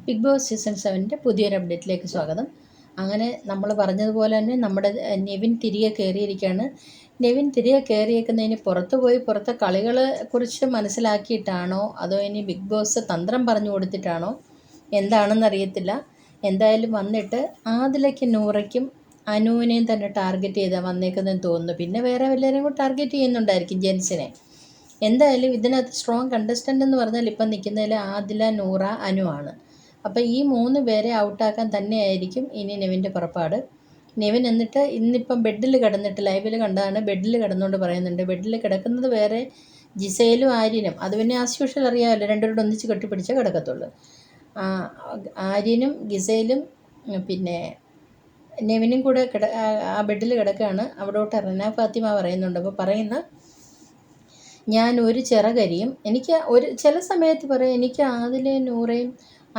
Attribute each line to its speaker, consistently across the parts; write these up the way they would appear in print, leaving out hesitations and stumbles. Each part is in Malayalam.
Speaker 1: ബിഗ് ബോസ് സീസൺ 7 പുതിയൊരു അപ്ഡേറ്റിലേക്ക് സ്വാഗതം. അങ്ങനെ നമ്മൾ പറഞ്ഞതുപോലെ തന്നെ നമ്മുടെ നെവിൻ തിരികെ കയറിയിരിക്കുകയാണ്. നെവിൻ തിരികെ കയറിയേക്കുന്നതിന് പുറത്തെ കളികളെ കുറിച്ച് മനസ്സിലാക്കിയിട്ടാണോ അതോ ഇനി ബിഗ് ബോസ് തന്ത്രം പറഞ്ഞു കൊടുത്തിട്ടാണോ എന്താണെന്നറിയത്തില്ല. എന്തായാലും വന്നിട്ട് ആദിലയ്ക്കും നൂറയ്ക്കും അനുവിനെയും തന്നെ ടാർഗറ്റ് ചെയ്താണ് വന്നേക്കുന്നതെന്ന് തോന്നുന്നു. പിന്നെ വേറെ വല്ലവരെയും കൂടെ ടാർഗറ്റ് ചെയ്യുന്നുണ്ടായിരിക്കും, ജെൻസിനെ. എന്തായാലും ഇതിനകത്ത് സ്ട്രോങ് കണ്ടസ്റ്റൻ്റ് എന്ന് പറഞ്ഞാൽ ഇപ്പം നിൽക്കുന്നതിൽ ആദില, നൂറ, അനു ആണ്. അപ്പോൾ ഈ 3 പേരെ ഔട്ടാക്കാൻ തന്നെയായിരിക്കും ഇനി നെവിൻ്റെ പുറപ്പാട്. നെവിൻ എന്നിട്ട് ഇന്നിപ്പം ബെഡിൽ കിടന്നിട്ട് ലൈവിൽ കണ്ടതാണ്, ബെഡിൽ കിടന്നുകൊണ്ട് പറയുന്നുണ്ട്. ബെഡിൽ കിടക്കുന്നത് വേറെ ജിസയിലും ആര്യനും. അത് പിന്നെ ആസ് യൂഷ്വൽ അറിയാമല്ലോ, രണ്ടുപേരോട് ഒന്നിച്ച് കെട്ടിപ്പിടിച്ചേ കിടക്കത്തുള്ളൂ. ആര്യനും ഗിസയിലും പിന്നെ നെവിനും കൂടെ ആ ബെഡിൽ കിടക്കുകയാണ്. അവിടോട്ട് റെന ഫാത്തിമ പറയുന്നുണ്ട്. അപ്പോൾ പറയുന്ന ഞാൻ ഒരു ചിറകരിയും എനിക്ക് ചില സമയത്ത് പറയും, എനിക്ക് ആദിലയും നൂറയും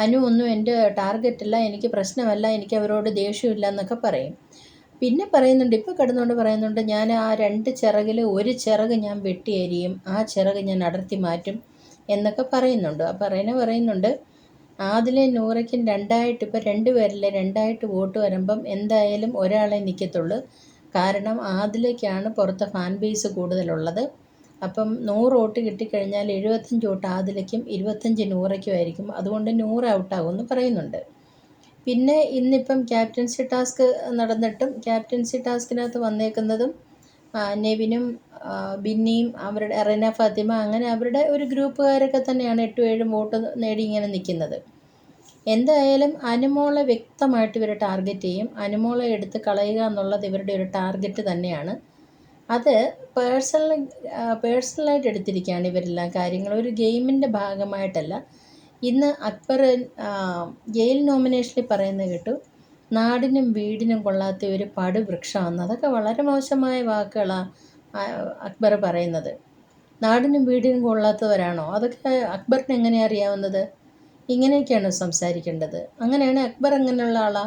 Speaker 1: അനു ഒന്നും എൻ്റെ ടാർഗറ്റല്ല, എനിക്ക് പ്രശ്നമല്ല, എനിക്ക് അവരോട് ദേഷ്യമില്ല എന്നൊക്കെ പറയും. പിന്നെ പറയുന്നുണ്ട്, ഇപ്പോൾ കിടന്നുകൊണ്ട് പറയുന്നുണ്ട്, ഞാൻ ആ 2 ചിറകിൽ ഒരു ചിറക് ഞാൻ വെട്ടിയേരിയും, ആ ചിറക് ഞാൻ അടർത്തി മാറ്റും എന്നൊക്കെ പറയുന്നുണ്ട്. അപ്പോൾ പറയുന്നുണ്ട് ആദിലയും നൂറയ്ക്കും രണ്ടായിട്ട്, ഇപ്പോൾ 2 പേരിലെ രണ്ടായിട്ട് വോട്ട് വരുമ്പം എന്തായാലും ഒരാളെ നിൽക്കത്തുള്ളൂ. കാരണം ആദിലയ്ക്കാണ് പുറത്ത് ഫാൻ ബേസ് കൂടുതലുള്ളത്. അപ്പം 100 വോട്ട് കിട്ടിക്കഴിഞ്ഞാൽ 75 വോട്ട് ആദിലയ്ക്കും 25 നൂറയ്ക്കും ആയിരിക്കും. അതുകൊണ്ട് 100 ഔട്ടാകുമെന്ന് പറയുന്നുണ്ട്. പിന്നെ ഇന്നിപ്പം ക്യാപ്റ്റൻസി ടാസ്ക് നടന്നിട്ടും ക്യാപ്റ്റൻസി ടാസ്കിനകത്ത് വന്നേക്കുന്നതും നെവിനും ബിന്നിയും അവരുടെ റെന ഫാത്തിമ, അങ്ങനെ അവരുടെ ഒരു ഗ്രൂപ്പുകാരൊക്കെ തന്നെയാണ് 8-7 വോട്ട് നേടി ഇങ്ങനെ നിൽക്കുന്നത്. എന്തായാലും അനുമോളെ വ്യക്തമായിട്ട് ഇവർ ടാർഗറ്റ് ചെയ്യും. അനുമോളെ എടുത്ത് കളയുക എന്നുള്ളത് ഇവരുടെ ഒരു ടാർഗറ്റ് തന്നെയാണ്. അത് പേഴ്സണലായിട്ട് എടുത്തിരിക്കുകയാണ് ഇവരെല്ലാം കാര്യങ്ങൾ, ഒരു ഗെയിമിൻ്റെ ഭാഗമായിട്ടല്ല. ഇന്ന് അക്ബർ ജയിൽ നോമിനേഷനിൽ പറയുന്നത് കേട്ടു, നാടിനും വീടിനും കൊള്ളാത്ത ഒരു പടുവൃക്ഷമാണ്. അതൊക്കെ വളരെ മോശമായ വാക്കുകളാണ് അക്ബർ പറയുന്നത്. നാടിനും വീടിനും കൊള്ളാത്തവരാണോ? അതൊക്കെ അക്ബറിന് എങ്ങനെയാണ് അറിയാവുന്നത്? ഇങ്ങനെയൊക്കെയാണോ സംസാരിക്കേണ്ടത്? അങ്ങനെയാണ് അക്ബർ അങ്ങനെയുള്ള ആളാ?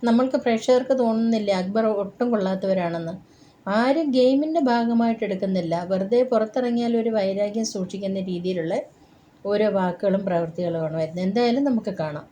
Speaker 1: നമ്മൾക്ക് പ്രേക്ഷകർക്ക് തോന്നുന്നില്ല അക്ബർ ഒട്ടും കൊള്ളാത്തവരാണെന്ന്? ആരും ഗെയിമിൻ്റെ ഭാഗമായിട്ട് എടുക്കുന്നില്ല. വെറുതെ പുറത്തിറങ്ങിയാൽ ഒരു വൈരാഗ്യം സൂക്ഷിക്കുന്ന രീതിയിലുള്ള ഓരോ വാക്കുകളും പ്രവൃത്തികളുമാണ് വരുന്നത്. എന്തായാലും നമുക്ക് കാണാം.